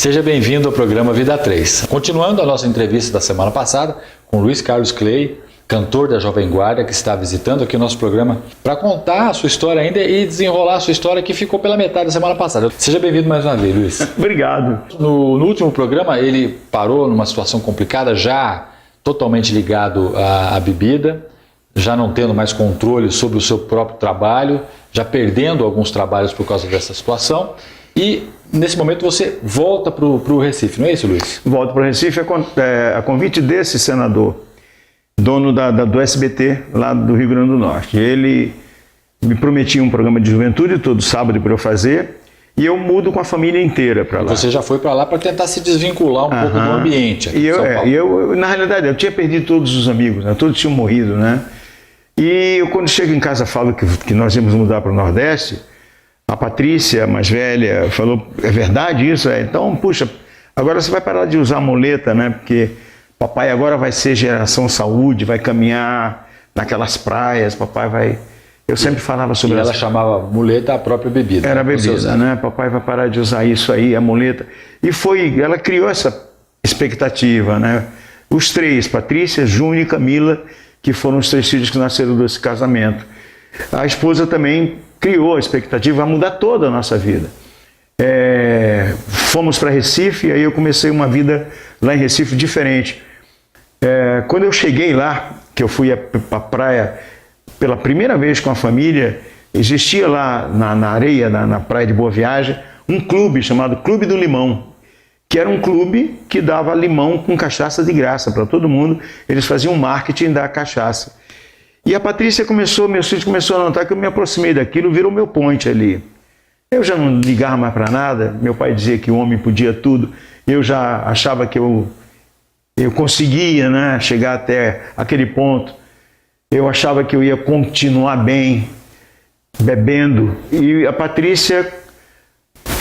Seja bem-vindo ao programa Vida 3. Continuando a nossa entrevista da semana passada com Luiz Carlos Clay, cantor da Jovem Guarda, que está visitando aqui o nosso programa para contar a sua história ainda e desenrolar a sua história que ficou pela metade da semana passada. Seja bem-vindo mais uma vez, Luiz. Obrigado. No último programa ele parou numa situação complicada, já totalmente ligado à bebida, já não tendo mais controle sobre o seu próprio trabalho, já perdendo alguns trabalhos por causa dessa situação. E nesse momento você volta para o Recife, não é isso, Luiz? Volto para o Recife a convite desse senador, dono do SBT lá do Rio Grande do Norte. Ele me prometia um programa de juventude todo sábado para eu fazer e eu mudo com a família inteira para lá. Você já foi para lá para tentar se desvincular um pouco do ambiente aqui na realidade, eu tinha perdido todos os amigos, né? Todos tinham morrido, né? E eu, quando chego em casa, falo que nós íamos mudar para o Nordeste. A Patrícia, mais velha, falou, é verdade isso? Então, puxa, agora você vai parar de usar muleta, né? Porque papai agora vai ser geração saúde, vai caminhar naquelas praias, papai vai... Eu sempre falava sobre ela chamava muleta a própria bebida. Era bebida, né? Papai vai parar de usar isso aí, a muleta. E ela criou essa expectativa, né? Os três, Patrícia, Júnior e Camila, que foram os 3 filhos que nasceram desse casamento. A esposa também criou a expectativa, vai mudar toda a nossa vida. Fomos para Recife, aí eu comecei uma vida lá em Recife diferente. Quando eu cheguei lá, que eu fui para a praia pela primeira vez com a família, existia lá na areia, na praia de Boa Viagem, um clube chamado Clube do Limão, que era um clube que dava limão com cachaça de graça para todo mundo. Eles faziam marketing da cachaça. E a Patrícia meus filhos começaram a notar que eu me aproximei daquilo, virou meu ponte ali. Eu já não ligava mais para nada, meu pai dizia que o homem podia tudo, eu já achava que eu conseguia, né, chegar até aquele ponto. Eu achava que eu ia continuar bem, bebendo. E a Patrícia,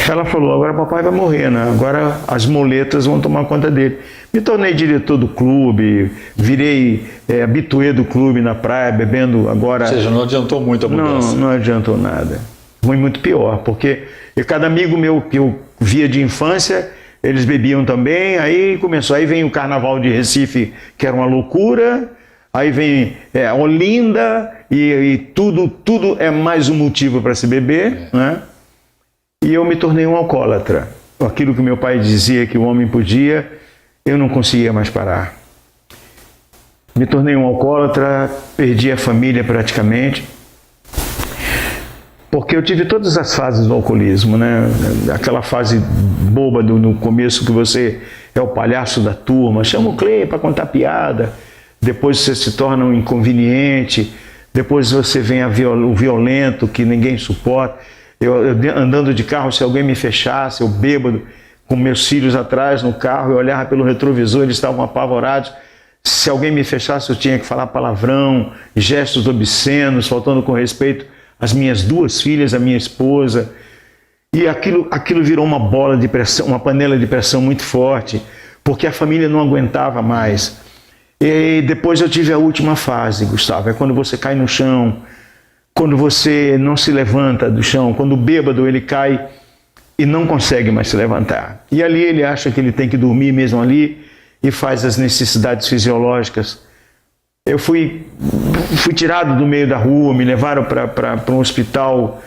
ela falou, agora papai vai morrer, né? Agora as muletas vão tomar conta dele. Me tornei diretor do clube, virei habituê do clube na praia, bebendo agora... Ou seja, não adiantou muito a mudança. Não adiantou nada. Foi muito pior, porque cada amigo meu que eu via de infância, eles bebiam também, aí vem o Carnaval de Recife, que era uma loucura, aí vem Olinda, e tudo é mais um motivo para se beber, né? E eu me tornei um alcoólatra. Aquilo que meu pai dizia que o homem podia, eu não conseguia mais parar. Me tornei um alcoólatra, perdi a família praticamente, porque eu tive todas as fases do alcoolismo, né? Aquela fase boba no começo que você é o palhaço da turma, chama o Clay para contar piada, depois você se torna um inconveniente, depois você vem o violento que ninguém suporta. Eu andando de carro, se alguém me fechasse, eu bêbado, com meus filhos atrás no carro, eu olhava pelo retrovisor, eles estavam apavorados. Se alguém me fechasse, eu tinha que falar palavrão, gestos obscenos, faltando com respeito às minhas 2 filhas, à minha esposa. E aquilo virou uma bola de pressão, uma panela de pressão muito forte, porque a família não aguentava mais. E depois eu tive a última fase, Gustavo, é quando você cai no chão, quando você não se levanta do chão, quando o bêbado ele cai e não consegue mais se levantar. E ali ele acha que ele tem que dormir mesmo ali e faz as necessidades fisiológicas. Eu fui tirado do meio da rua, me levaram para um hospital.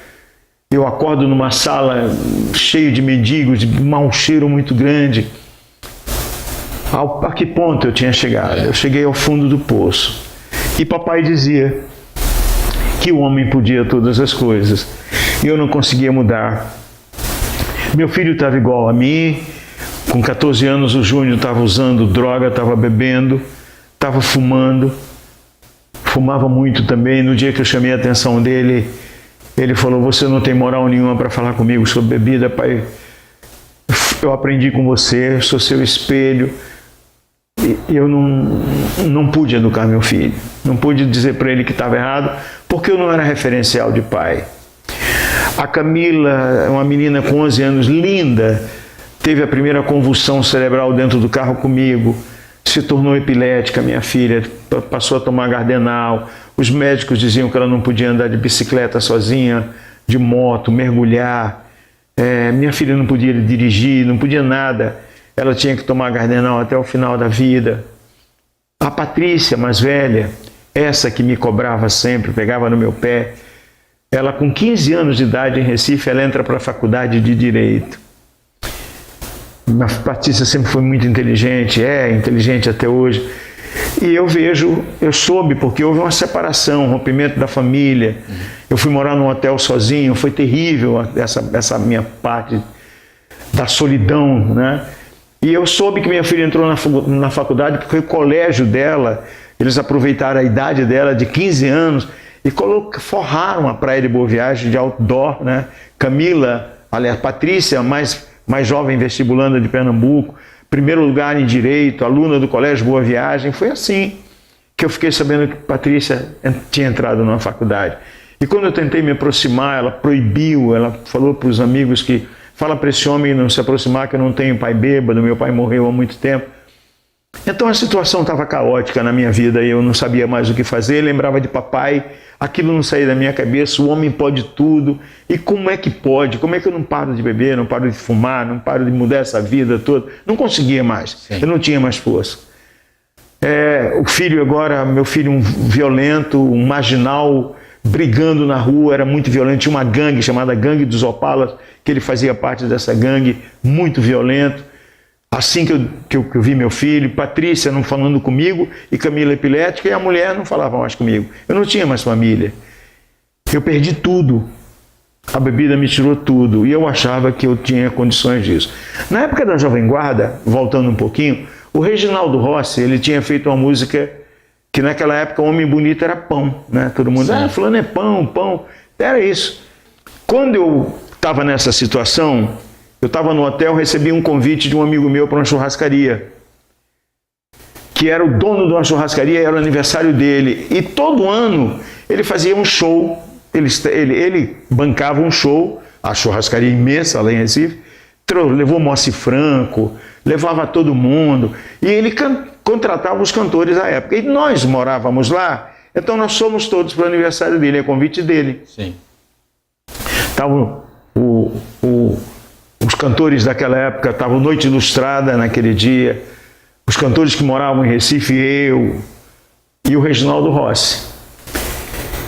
Eu acordo numa sala cheio de mendigos, de mau cheiro muito grande. A que ponto eu tinha chegado? Eu cheguei ao fundo do poço. E papai dizia que o homem podia todas as coisas. E eu não conseguia mudar. Meu filho estava igual a mim. Com 14 anos o Júnior estava usando droga, estava bebendo, estava fumando. Fumava muito também. No dia que eu chamei a atenção dele, ele falou, você não tem moral nenhuma para falar comigo sobre bebida, pai. Eu aprendi com você, sou seu espelho. E eu não pude educar meu filho. Não pude dizer para ele que estava errado, porque eu não era referencial de pai. A Camila, uma menina com 11 anos, linda, teve a primeira convulsão cerebral dentro do carro comigo, se tornou epilética, minha filha, passou a tomar Gardenal. Os médicos diziam que ela não podia andar de bicicleta sozinha, de moto, mergulhar. Minha filha não podia dirigir, não podia nada. Ela tinha que tomar Gardenal até o final da vida. A Patrícia, mais velha, essa que me cobrava sempre, pegava no meu pé, ela com 15 anos de idade em Recife, ela entra para a faculdade de Direito. A Patrícia sempre foi muito inteligente, é inteligente até hoje. E eu soube, porque houve uma separação, um rompimento da família. Eu fui morar num hotel sozinho, foi terrível essa minha parte da solidão, né? E eu soube que minha filha entrou na faculdade porque o colégio dela, eles aproveitaram a idade dela de 15 anos e forraram a Praia de Boa Viagem de outdoor, né? Camila, aliás, Patrícia, mais jovem vestibulanda de Pernambuco, primeiro lugar em Direito, aluna do Colégio Boa Viagem. Foi assim que eu fiquei sabendo que Patrícia tinha entrado numa faculdade. E quando eu tentei me aproximar, ela proibiu, ela falou para os amigos que fala para esse homem não se aproximar, que eu não tenho pai bêbado, meu pai morreu há muito tempo. Então a situação estava caótica na minha vida e eu não sabia mais o que fazer, lembrava de papai, aquilo não saía da minha cabeça, o homem pode tudo, e como é que pode? Como é que eu não paro de beber, não paro de fumar, não paro de mudar essa vida toda? Não conseguia mais, Sim. Eu não tinha mais força. O filho agora, meu filho um violento, um marginal, brigando na rua, era muito violento, tinha uma gangue chamada Gangue dos Opalas, que ele fazia parte dessa gangue, muito violento. Assim que eu vi meu filho, Patrícia não falando comigo e Camila epilética, e a mulher não falava mais comigo. Eu não tinha mais família. Eu perdi tudo. A bebida me tirou tudo e eu achava que eu tinha condições disso. Na época da Jovem Guarda, voltando um pouquinho, o Reginaldo Rossi, ele tinha feito uma música que naquela época o homem bonito era pão, né? Todo mundo, fulano é pão, pão. Era isso. Quando eu estava nessa situação, eu estava no hotel, recebi um convite de um amigo meu para uma churrascaria, que era o dono de uma churrascaria, era o aniversário dele. E todo ano ele fazia um show, ele bancava um show, a churrascaria imensa lá em Recife, levou Moacir Franco, levava todo mundo, e ele contratava os cantores da época. E nós morávamos lá, então nós fomos todos para o aniversário dele, é convite dele. Sim. Estavam os cantores daquela época, estavam Noite Ilustrada naquele dia, os cantores que moravam em Recife, eu e o Reginaldo Rossi.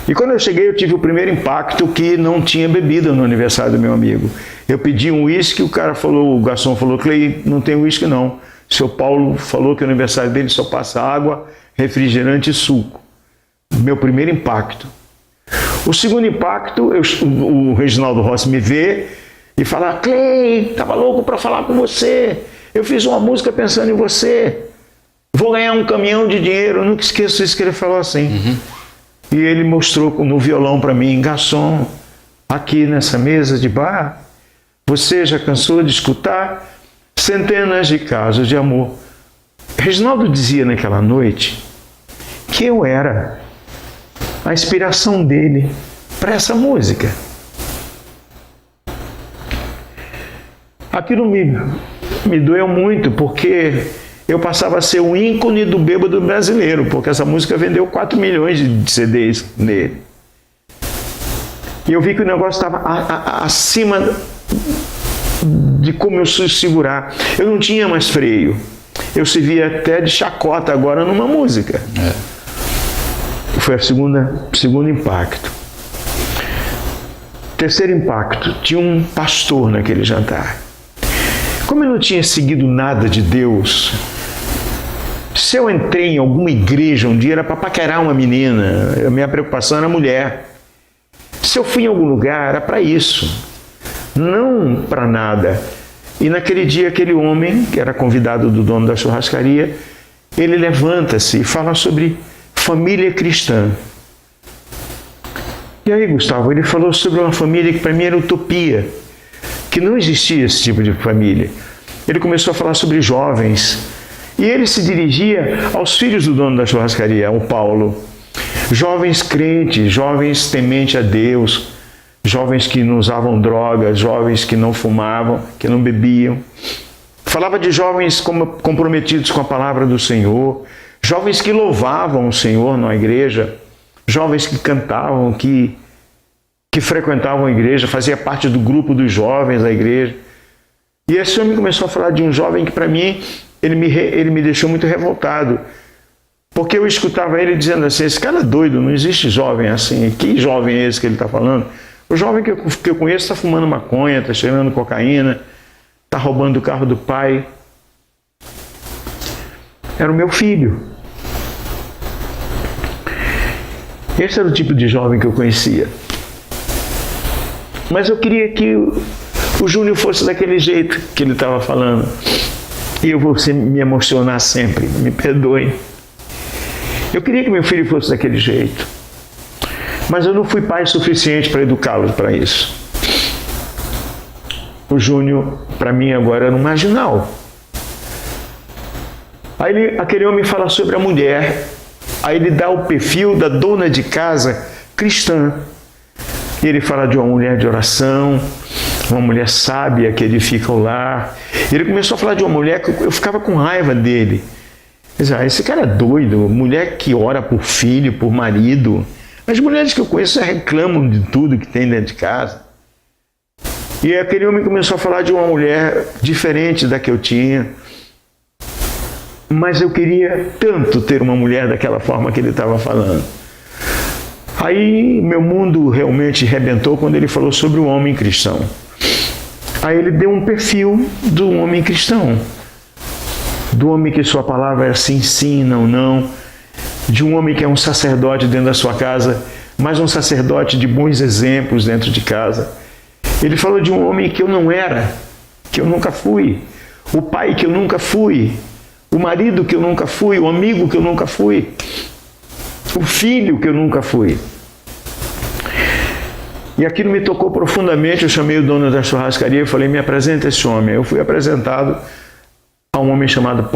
E quando eu cheguei, eu tive o primeiro impacto que não tinha bebida no aniversário do meu amigo. Eu pedi um uísque, o garçom falou, Clay, não tem uísque não. O seu Paulo falou que o aniversário dele só passa água, refrigerante e suco. Meu primeiro impacto. O segundo impacto, o Reginaldo Rossi me vê e fala, Clay, estava louco para falar com você. Eu fiz uma música pensando em você. Vou ganhar um caminhão de dinheiro. Eu nunca esqueço isso que ele falou assim. Uhum. E ele mostrou no violão para mim, garçom, aqui nessa mesa de bar, você já cansou de escutar centenas de casos de amor. Reginaldo dizia naquela noite que eu era a inspiração dele para essa música. Aquilo me doeu muito, porque eu passava a ser o ícone do bêbado brasileiro, porque essa música vendeu 4 milhões de CDs nele. E eu vi que o negócio estava acima de como eu segurar. Eu não tinha mais freio. Eu servia até de chacota agora numa música. Foi o segundo impacto. Terceiro impacto, tinha um pastor naquele jantar. Como eu não tinha seguido nada de Deus, se eu entrei em alguma igreja um dia era para paquerar uma menina, a minha preocupação era mulher. Se eu fui em algum lugar era para isso, não para nada. E naquele dia aquele homem, que era convidado do dono da churrascaria, ele levanta-se e fala sobre família cristã. E aí, Gustavo, ele falou sobre uma família que para mim era utopia, que não existia esse tipo de família. Ele começou a falar sobre jovens, e ele se dirigia aos filhos do dono da churrascaria, o Paulo. Jovens crentes, jovens tementes a Deus, jovens que não usavam drogas, jovens que não fumavam, que não bebiam. Falava de jovens comprometidos com a palavra do Senhor, jovens que louvavam o Senhor na igreja, jovens que cantavam, que que frequentavam a igreja, fazia parte do grupo dos jovens da igreja. E esse homem começou a falar de um jovem que, para mim, ele me deixou muito revoltado. Porque eu escutava ele dizendo assim, esse cara é doido, não existe jovem assim. Que jovem é esse que ele está falando? O jovem que eu conheço está fumando maconha, está cheirando cocaína, está roubando o carro do pai. Era o meu filho. Esse era o tipo de jovem que eu conhecia. Mas eu queria que o Júnior fosse daquele jeito que ele estava falando. E eu vou me emocionar sempre, me perdoem. Eu queria que meu filho fosse daquele jeito. Mas eu não fui pai suficiente para educá-lo para isso. O Júnior, para mim, agora era um marginal. Aí aquele homem fala sobre a mulher. Aí ele dá o perfil da dona de casa cristã. E ele fala de uma mulher de oração, uma mulher sábia que edifica o lar. Ele começou a falar de uma mulher que eu ficava com raiva dele. Esse cara é doido, mulher que ora por filho, por marido. As mulheres que eu conheço já reclamam de tudo que tem dentro de casa. E aquele homem começou a falar de uma mulher diferente da que eu tinha. Mas eu queria tanto ter uma mulher daquela forma que ele estava falando. Aí meu mundo realmente rebentou quando ele falou sobre o homem cristão. Aí ele deu um perfil do homem cristão. Do homem que sua palavra é sim, sim, não, não. De um homem que é um sacerdote dentro da sua casa, mas um sacerdote de bons exemplos dentro de casa. Ele falou de um homem que eu não era, que eu nunca fui. O pai que eu nunca fui. O marido que eu nunca fui. O amigo que eu nunca fui. O filho que eu nunca fui. E aquilo me tocou profundamente. Eu chamei o dono da churrascaria e falei, me apresenta esse homem. Eu fui apresentado a um homem chamado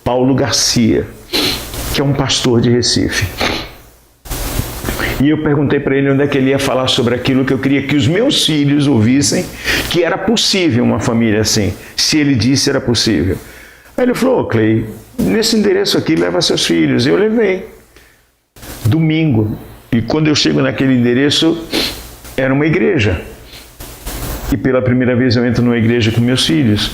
Paulo Garcia, que é um pastor de Recife. E eu perguntei para ele onde é que ele ia falar sobre aquilo que eu queria que os meus filhos ouvissem, que era possível uma família assim, se ele disse era possível. Aí ele falou, Clay, nesse endereço aqui leva seus filhos. Eu levei. Domingo. E quando eu chego naquele endereço, era uma igreja. E pela primeira vez eu entro numa igreja com meus filhos.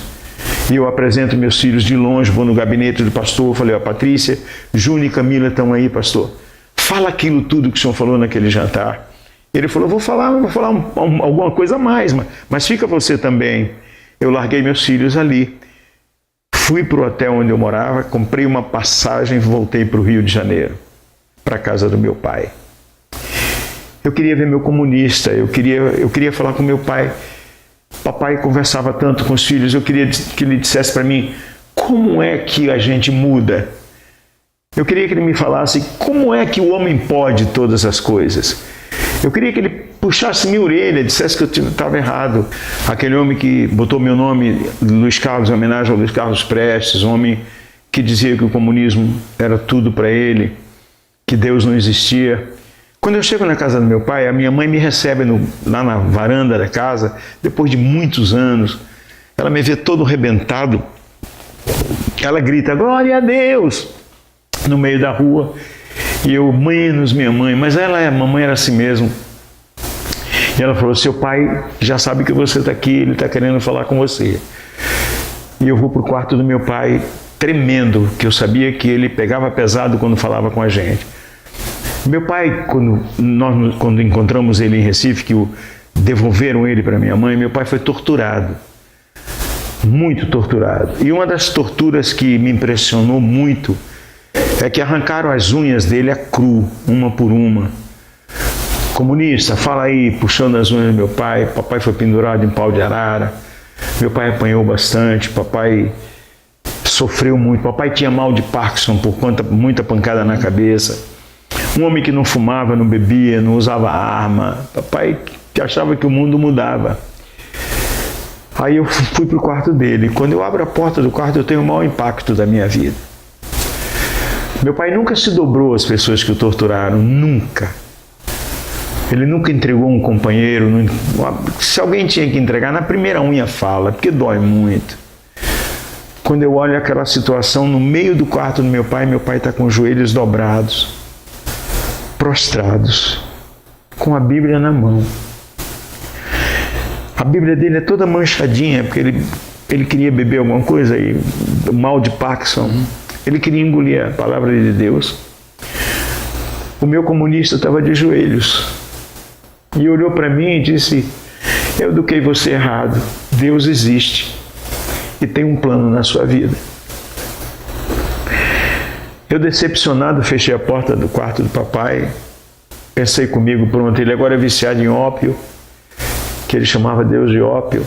E eu apresento meus filhos de longe, vou no gabinete do pastor, falei, ó, Patrícia, Júnior e Camila estão aí, pastor. Fala aquilo tudo que o senhor falou naquele jantar. Ele falou, vou falar alguma coisa a mais, mas fica você também. Eu larguei meus filhos ali. Fui para o hotel onde eu morava, comprei uma passagem e voltei para o Rio de Janeiro, para a casa do meu pai. Eu queria ver meu comunista, eu queria falar com meu pai. Papai conversava tanto com os filhos, eu queria que ele dissesse para mim, como é que a gente muda? Eu queria que ele me falasse, como é que o homem pode todas as coisas? Eu queria que ele puxasse minha orelha, dissesse que eu estava errado. Aquele homem que botou meu nome, Luiz Carlos, em homenagem ao Luiz Carlos Prestes, um homem que dizia que o comunismo era tudo para ele, que Deus não existia. Quando eu chego na casa do meu pai, a minha mãe me recebe lá na varanda da casa, depois de muitos anos. Ela me vê todo arrebentado. Ela grita, glória a Deus, no meio da rua. E eu, menos minha mãe, mas mamãe era assim mesmo. E ela falou, seu pai já sabe que você está aqui, ele está querendo falar com você. E eu vou para o quarto do meu pai, tremendo, que eu sabia que ele pegava pesado quando falava com a gente. Meu pai, quando encontramos ele em Recife, que devolveram ele para minha mãe, meu pai foi torturado. Muito torturado. E uma das torturas que me impressionou muito é que arrancaram as unhas dele a cru, uma por uma. Comunista, fala aí, puxando as unhas do meu pai. Papai foi pendurado em pau de arara. Meu pai apanhou bastante. Papai sofreu muito. Papai tinha mal de Parkinson por conta muita pancada na cabeça. Um homem que não fumava, não bebia, não usava arma. Papai que achava que o mundo mudava. Aí eu fui para o quarto dele. Quando eu abro a porta do quarto, eu tenho o maior impacto da minha vida. Meu pai nunca se dobrou às pessoas que o torturaram, nunca. Ele nunca entregou um companheiro. Se alguém tinha que entregar, na primeira unha fala, porque dói muito. Quando eu olho aquela situação no meio do quarto do meu pai está com os joelhos dobrados, prostrados, com a Bíblia na mão. A Bíblia dele é toda manchadinha, porque ele queria beber alguma coisa, aí, mal de Parkinson. Ele queria engolir a palavra de Deus. O meu comunista estava de joelhos e olhou para mim e disse: eu eduquei você errado. Deus existe e tem um plano na sua vida. Eu, decepcionado, fechei a porta do quarto do papai. Pensei comigo, pronto, ele agora é viciado em ópio, que ele chamava Deus de ópio.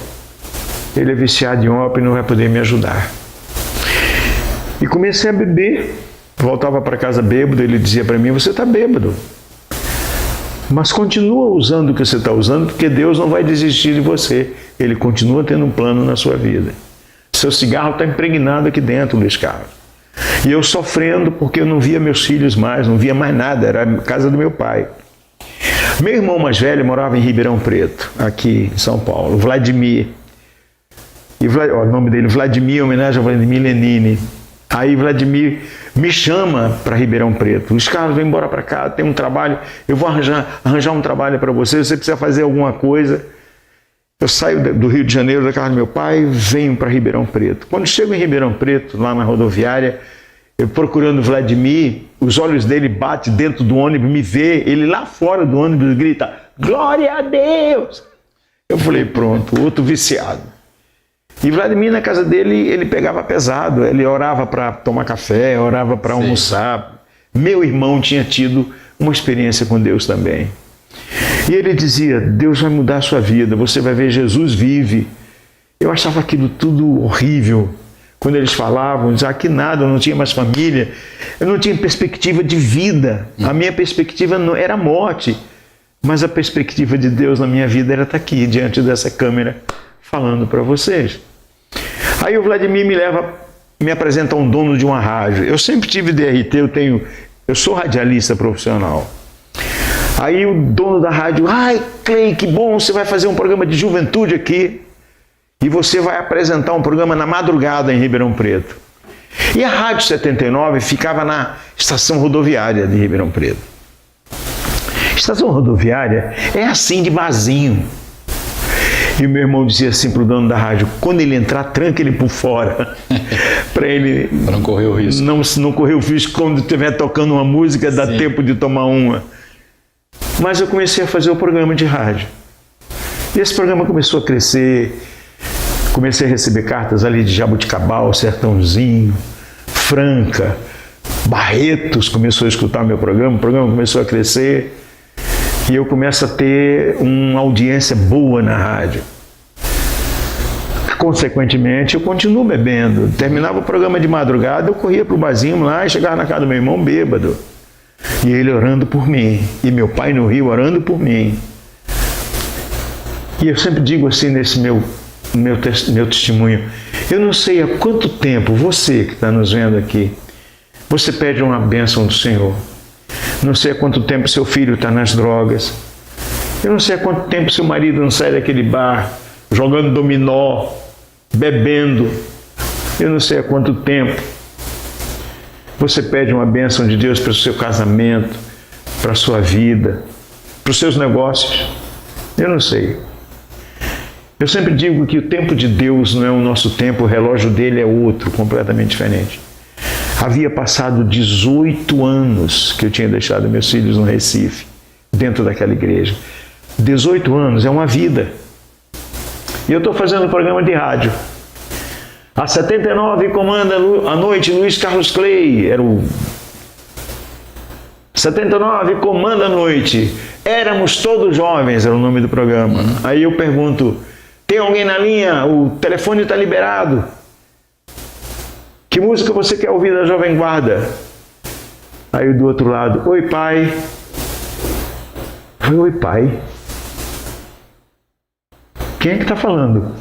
Ele é viciado em ópio e não vai poder me ajudar. E comecei a beber. Voltava para casa bêbado, ele dizia para mim: você está bêbado, mas continua usando o que você está usando, porque Deus não vai desistir de você. Ele continua tendo um plano na sua vida. Seu cigarro está impregnado aqui dentro, Luiz Carlos. E eu sofrendo porque eu não via meus filhos mais, não via mais nada, era a casa do meu pai. Meu irmão mais velho morava em Ribeirão Preto, aqui em São Paulo, Vladimir. O nome dele, Vladimir, em homenagem a Vladimir Lenine. Aí Vladimir me chama para Ribeirão Preto. Os caras vêm embora para cá, tem um trabalho, eu vou arranjar um trabalho para você precisa fazer alguma coisa. Eu saio do Rio de Janeiro, da casa do meu pai, venho para Ribeirão Preto. Quando chego em Ribeirão Preto, lá na rodoviária, eu procurando Vladimir, os olhos dele batem dentro do ônibus, me vê, ele lá fora do ônibus grita: glória a Deus! Eu falei, pronto, outro viciado. E Vladimir, na casa dele, ele pegava pesado, ele orava para tomar café, orava para almoçar. Meu irmão tinha tido uma experiência com Deus também. E ele dizia: Deus vai mudar a sua vida, você vai ver, Jesus vive. Eu achava aquilo tudo horrível. Quando eles falavam, dizia que nada, eu não tinha mais família, eu não tinha perspectiva de vida. A minha perspectiva não era morte, mas a perspectiva de Deus na minha vida era estar aqui, diante dessa câmera, falando para vocês. Aí o Vladimir me apresenta um dono de uma rádio. Eu sempre tive DRT, eu sou radialista profissional. Aí o dono da rádio: ai, Clay, que bom, você vai fazer um programa de juventude aqui e você vai apresentar um programa na madrugada em Ribeirão Preto. E a Rádio 79 ficava na estação rodoviária de Ribeirão Preto. Estação rodoviária é assim, de barzinho. E o meu irmão dizia assim para o dono da rádio: quando ele entrar, tranca ele por fora. Para ele não correr o risco. Não correr o risco, quando estiver tocando uma música, dá tempo de tomar uma. Mas eu comecei a fazer o programa de rádio. E esse programa começou a crescer. Comecei a receber cartas ali de Jabuticabal, Sertãozinho, Franca, Barretos começou a escutar meu programa. O programa começou a crescer. E eu começo a ter uma audiência boa na rádio. Consequentemente, eu continuo bebendo. Terminava o programa de madrugada, eu corria para o barzinho lá e chegava na casa do meu irmão bêbado. E ele orando por mim. E meu pai no Rio orando por mim. E eu sempre digo assim nesse meu testemunho: eu não sei há quanto tempo você que está nos vendo aqui, você pede uma bênção do Senhor. Não sei há quanto tempo seu filho está nas drogas. Eu não sei há quanto tempo seu marido não sai daquele bar jogando dominó, bebendo. Eu não sei há quanto tempo você pede uma bênção de Deus para o seu casamento, para a sua vida, para os seus negócios. Eu não sei. Eu sempre digo que o tempo de Deus não é o nosso tempo, o relógio dele é outro, completamente diferente. Havia passado 18 anos que eu tinha deixado meus filhos no Recife, dentro daquela igreja. 18 anos é uma vida. E eu estou fazendo um programa de rádio. A 79 comanda à noite Luiz Carlos Clay, era o 79 comanda à noite. Éramos todos jovens, era o nome do programa. Aí eu pergunto: tem alguém na linha? O telefone está liberado. Que música você quer ouvir da Jovem Guarda? Aí do outro lado: oi, pai. Oi, pai. Quem é que está falando?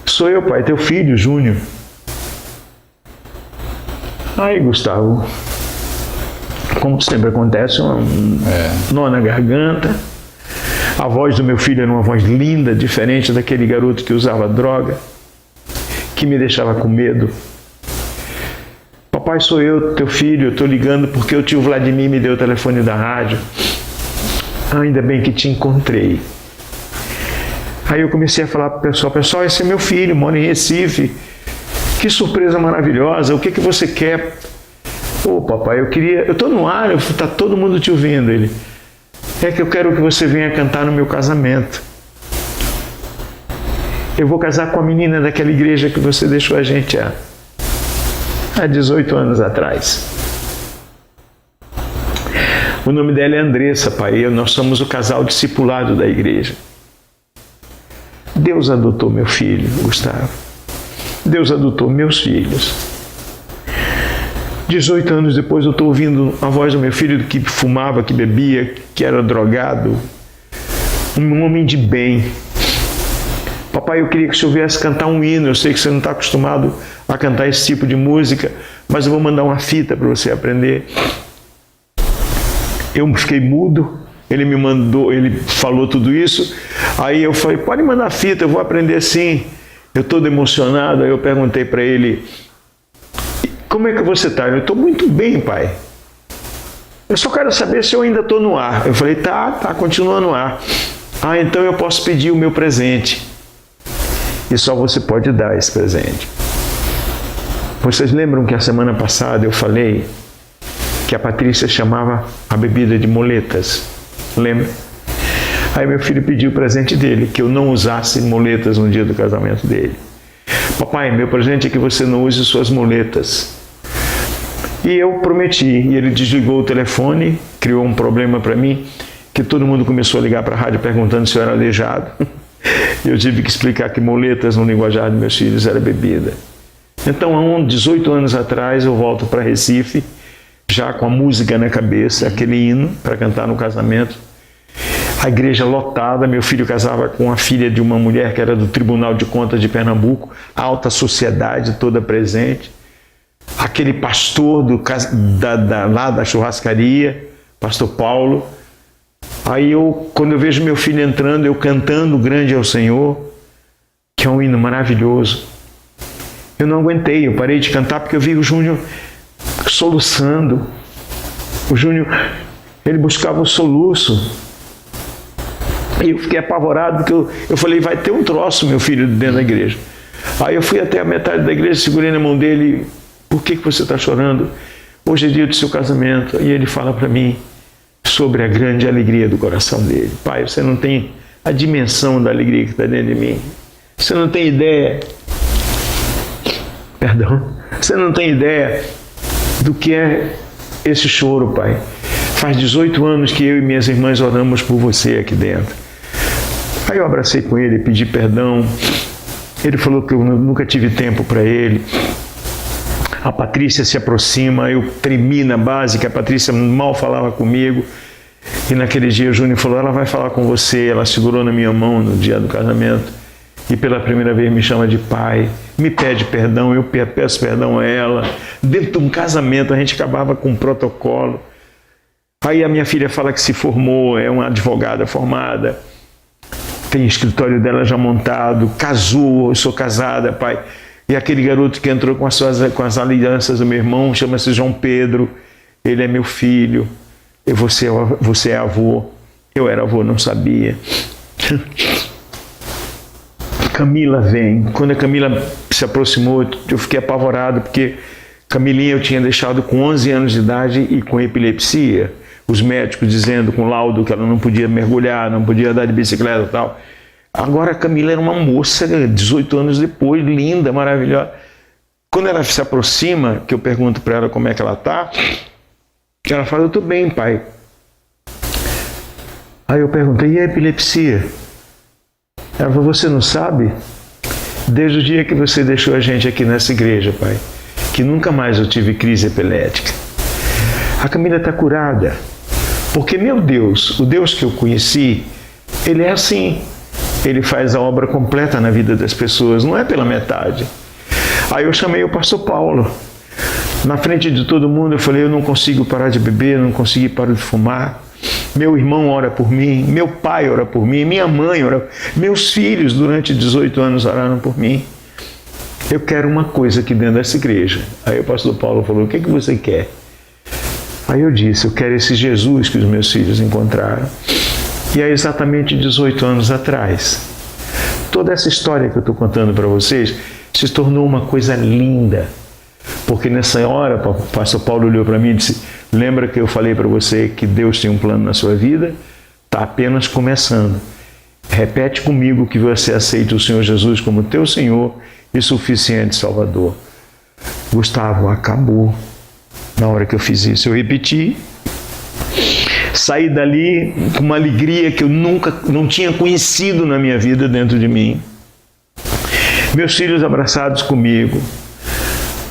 Sou eu, pai, teu filho, Júnior. Aí, Gustavo, como sempre acontece, uma nó na garganta. A voz do meu filho era uma voz linda, diferente daquele garoto que usava droga, que me deixava com medo. Papai, sou eu, teu filho, eu estou ligando porque o tio Vladimir me deu o telefone da rádio. Ainda bem que te encontrei. Aí eu comecei a falar para o pessoal: pessoal, esse é meu filho, mora em Recife. Que surpresa maravilhosa, o que você quer? Ô papai, eu estou no ar, está todo mundo te ouvindo. Ele: é que eu quero que você venha cantar no meu casamento. Eu vou casar com a menina daquela igreja que você deixou a gente há 18 anos atrás. O nome dela é Andressa, pai. Nós somos o casal discipulado da igreja. Deus adotou meu filho, Gustavo. Deus adotou meus filhos. 18 anos depois eu estou ouvindo a voz do meu filho que fumava, que bebia, que era drogado. Um homem de bem. Papai, eu queria que o senhor viesse cantar um hino. Eu sei que você não está acostumado a cantar esse tipo de música, mas eu vou mandar uma fita para você aprender. Eu fiquei mudo, ele me mandou, ele falou tudo isso. Aí eu falei: pode mandar a fita, eu vou aprender sim. Eu todo emocionado. Aí eu perguntei para ele: como é que você está? Eu estou muito bem, pai. Eu só quero saber se eu ainda estou no ar. Eu falei: tá, continua no ar. Ah, então eu posso pedir o meu presente. E só você pode dar esse presente. Vocês lembram que a semana passada eu falei que a Patrícia chamava a bebida de moletas? Lembra? Aí meu filho pediu o presente dele, que eu não usasse moletas no dia do casamento dele. Papai, meu presente é que você não use suas moletas. E eu prometi, e ele desligou o telefone, criou um problema para mim, que todo mundo começou a ligar para a rádio perguntando se eu era aleijado. Eu tive que explicar que moletas no linguajar dos meus filhos era bebida. Então, há 18 anos atrás, eu volto para Recife, já com a música na cabeça, aquele hino para cantar no casamento. A igreja lotada, meu filho casava com a filha de uma mulher que era do Tribunal de Contas de Pernambuco, a alta sociedade toda presente. Aquele pastor lá da churrascaria, pastor Paulo. Aí quando eu vejo meu filho entrando, eu cantando Grande é o Senhor, que é um hino maravilhoso, eu não aguentei, eu parei de cantar porque eu vi o Júnior soluçando. O Júnior, ele buscava o soluço. E eu fiquei apavorado porque eu falei: vai ter um troço, meu filho, dentro da igreja. Aí eu fui até a metade da igreja, segurei na mão dele: por que você está chorando? Hoje é dia do seu casamento. E ele fala para mim sobre a grande alegria do coração dele. Pai, você não tem a dimensão da alegria que está dentro de mim. Você não tem ideia. Perdão. Você não tem ideia do que é esse choro, pai. Faz 18 anos que eu e minhas irmãs oramos por você aqui dentro. Aí eu abracei com ele, pedi perdão. Ele falou que eu nunca tive tempo para ele. A Patrícia se aproxima, eu tremi na base, que a Patrícia mal falava comigo. E naquele dia o Júnior falou: ela vai falar com você. Ela segurou na minha mão no dia do casamento e pela primeira vez me chama de pai, me pede perdão, eu peço perdão a ela. Dentro de um casamento a gente acabava com um protocolo. Aí a minha filha fala que se formou, é uma advogada formada, tem escritório dela já montado, casou, eu sou casada, pai. E aquele garoto que entrou com as alianças do meu irmão, chama-se João Pedro, ele é meu filho, você é avô, eu era avô, não sabia. Camila vem. Quando a Camila se aproximou, eu fiquei apavorado, porque Camilinha eu tinha deixado com 11 anos de idade e com epilepsia. Os médicos dizendo com laudo que ela não podia mergulhar, não podia andar de bicicleta e tal. Agora a Camila era uma moça, 18 anos depois, linda, maravilhosa. Quando ela se aproxima, que eu pergunto para ela como é que ela está, ela fala: eu estou bem, pai. Aí eu perguntei: e a epilepsia? Ela falou: você não sabe? Desde o dia que você deixou a gente aqui nessa igreja, pai, que nunca mais eu tive crise epilética. A Camila está curada. Porque, meu Deus, o Deus que eu conheci, ele é assim. Ele faz a obra completa na vida das pessoas, não é pela metade. Aí eu chamei o pastor Paulo. Na frente de todo mundo eu falei: eu não consigo parar de beber, eu não consigo parar de fumar. Meu irmão ora por mim, meu pai ora por mim, minha mãe ora, meus filhos durante 18 anos oraram por mim. Eu quero uma coisa aqui dentro dessa igreja. Aí o pastor Paulo falou: o que você quer? Aí eu disse: eu quero esse Jesus que os meus filhos encontraram. E há exatamente 18 anos atrás, Toda essa história que eu estou contando para vocês se tornou uma coisa linda. Porque nessa hora, o pastor Paulo olhou para mim e disse: lembra que eu falei para você que Deus tem um plano na sua vida? Está apenas começando. Repete comigo que você aceita o Senhor Jesus como teu Senhor e suficiente Salvador. Gustavo, acabou. Na hora que eu fiz isso, eu repeti. Saí dali com uma alegria que eu não tinha conhecido na minha vida dentro de mim. Meus filhos abraçados comigo.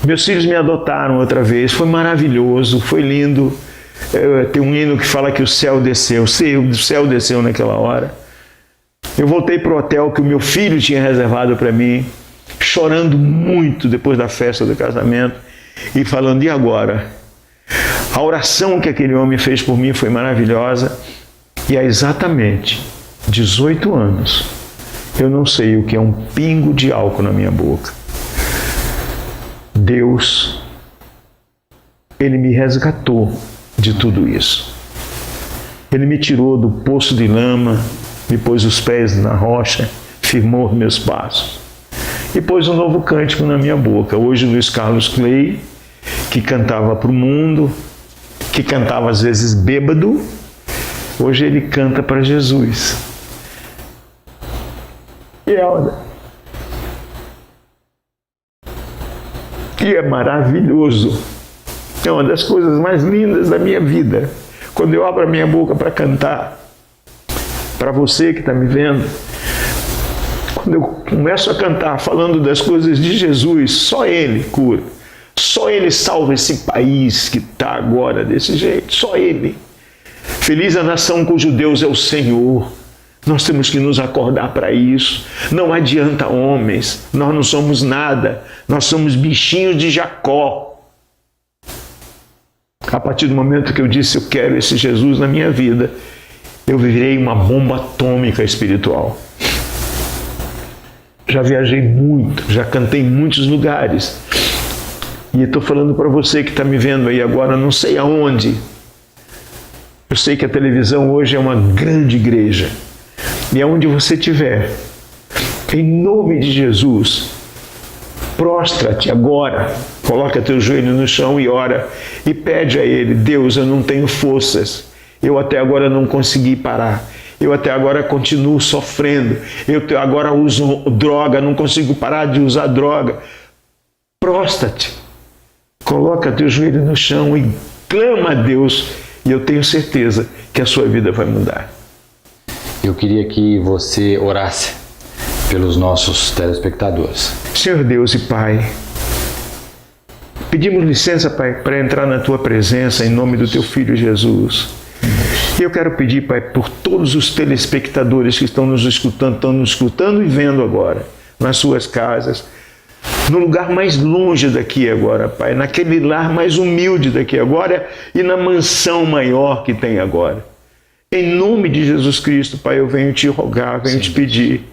Meus filhos me adotaram outra vez. Foi maravilhoso, foi lindo. Tem um hino que fala que o céu desceu. O céu desceu naquela hora. Eu voltei para o hotel que o meu filho tinha reservado para mim, chorando muito depois da festa do casamento e falando: e agora? A oração que aquele homem fez por mim foi maravilhosa. E há exatamente 18 anos eu não sei o que é um pingo de álcool na minha boca. Deus, Ele me resgatou de tudo isso. Ele me tirou do poço de lama, me pôs os pés na rocha, firmou meus passos e pôs um novo cântico na minha boca. Hoje Luiz Carlos Clay, que cantava para o mundo, que cantava às vezes bêbado, hoje ele canta para Jesus. E é maravilhoso. É uma das coisas mais lindas da minha vida. Quando eu abro a minha boca para cantar, para você que está me vendo, quando eu começo a cantar falando das coisas de Jesus, só Ele cura. Só Ele salva esse país que está agora desse jeito. Só Ele. Feliz a nação cujo Deus é o Senhor. Nós temos que nos acordar para isso. Não adianta homens, nós não somos nada. Nós somos bichinhos de Jacó. A partir do momento que eu disse: eu quero esse Jesus na minha vida, eu virei uma bomba atômica espiritual. Já viajei muito, já cantei em muitos lugares. E estou falando para você que está me vendo aí agora, não sei aonde. Eu sei que a televisão hoje é uma grande igreja. E aonde você estiver, em nome de Jesus, prostra-te agora, coloca teu joelho no chão e ora, e pede a Ele: Deus, eu não tenho forças, eu até agora não consegui parar, eu até agora continuo sofrendo, eu agora uso droga, não consigo parar de usar droga. Prostra-te, coloca teu joelho no chão e clama a Deus, e eu tenho certeza que a sua vida vai mudar. Eu queria que você orasse pelos nossos telespectadores. Senhor Deus e Pai, pedimos licença, Pai, para entrar na Tua presença em nome do Teu Filho Jesus. E eu quero pedir, Pai, por todos os telespectadores que estão nos escutando e vendo agora, nas suas casas, no lugar mais longe daqui agora, Pai, naquele lar mais humilde daqui agora e na mansão maior que tem agora. Em nome de Jesus Cristo, Pai, eu venho te rogar, venho te pedir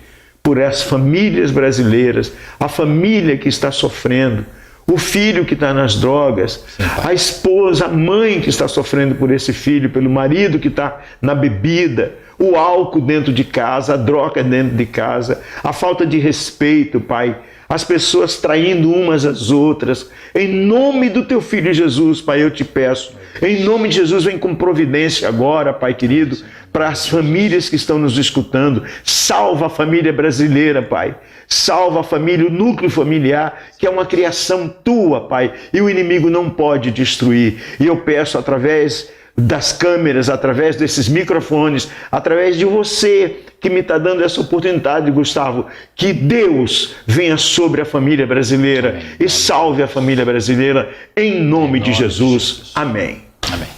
por essas famílias brasileiras, a família que está sofrendo, o filho que está nas drogas, a esposa, a mãe que está sofrendo por esse filho, pelo marido que está na bebida, o álcool dentro de casa, a droga dentro de casa, a falta de respeito, Pai, as pessoas traindo umas às outras. Em nome do Teu Filho Jesus, Pai, eu te peço, em nome de Jesus, vem com providência agora, Pai querido, para as famílias que estão nos escutando. Salva a família brasileira, Pai. Salva a família, o núcleo familiar, que é uma criação Tua, Pai, e o inimigo não pode destruir. E eu peço, através das câmeras, através desses microfones, através de você que me está dando essa oportunidade, Gustavo, que Deus venha sobre a família brasileira e salve a família brasileira em nome de Jesus. Amém. Amém.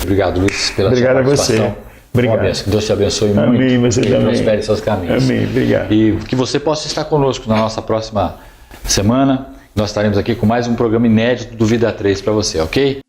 Obrigado, Luiz, pela Obrigado sua participação. a você. Obrigado. Que Deus te abençoe muito. Amém, você e também. prospere seus caminhos. Amém, obrigado. E que você possa estar conosco na nossa próxima semana. Nós estaremos aqui com mais um programa inédito do Vida 3 para você, ok?